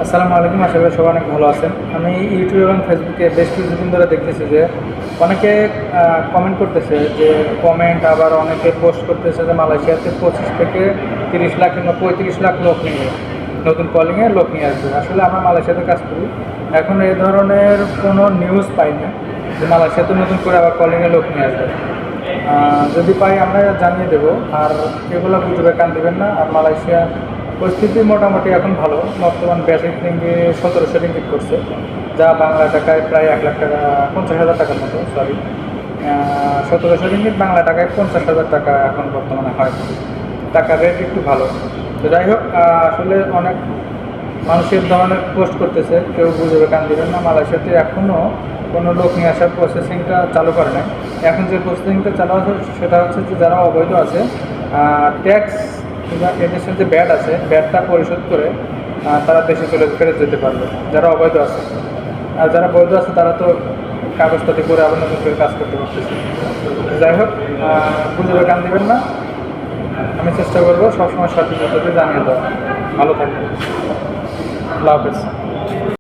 আসসালামু আলাইকুম, আশা করি সবাই অনেক ভালো আছেন। আমি ইউটিউব এবং ফেসবুকে বেশ কিছুদিন ধরে দেখতেছি যে অনেকে কমেন্ট করতেছে, যে কমেন্ট আবার অনেকে পোস্ট করতেছে যে মালয়েশিয়াতে 25 থেকে 30 লাখ কিংবা 35 লাখ লোক নিয়ে নতুন কলিংয়ে লোক নিয়ে আসবে। আসলে আমরা মালয়েশিয়াতে কাজ করি, এখন এই ধরনের কোনো নিউজ পাই না যে মালয়েশিয়াতে নতুন করে আবার কলিংয়ে লোক নিয়ে আসবে। যদি পাই আমরা জানিয়ে দেবো, আর এগুলো গুজবে কান দেবেন না। আর মালয়েশিয়া পরিস্থিতি মোটামুটি এখন ভালো, বর্তমান বেসিক রিঙ্গিত 1700 রিঙ্গিত করছে, যা বাংলা টাকায় প্রায় 1,00,000 টাকা, 50,000 টাকার মতো, সরি 1700 রিঙ্গিত বাংলা টাকায় 50,000 টাকা এখন বর্তমানে হয়। টাকার রেট একটু ভালো। তো যাই হোক, আসলে অনেক মানুষের ধরনের পোস্ট করতেছে, কেউ বুঝবে কান দিবেন না। মালয়েশিয়াতে এখনও কোনো লোক নিয়ে আসার প্রসেসিংটা চালু করে নাই। এখন যে প্রসেসিংটা চালু আছে সেটা হচ্ছে যে যারা অবৈধ আছে, ট্যাক্স কিংবা এদেশের যে ব্যাট আছে, ব্যাটটা পরিশোধ করে তারা দেশে ফেরত যেতে পারবে, যারা অবৈধ আছে। আর যারা বৈধ আছে তারা তো কাগজপাতি করে আবার নতুন করে কাজ করতে পারতেছে। যাই হোক, গুজবে কান দিবেন না। আমি চেষ্টা করবো সবসময় সঠিক পদ্ধতি জানিয়ে দেওয়া। ভালো থাকবেন, আল্লাহ হাফেজ।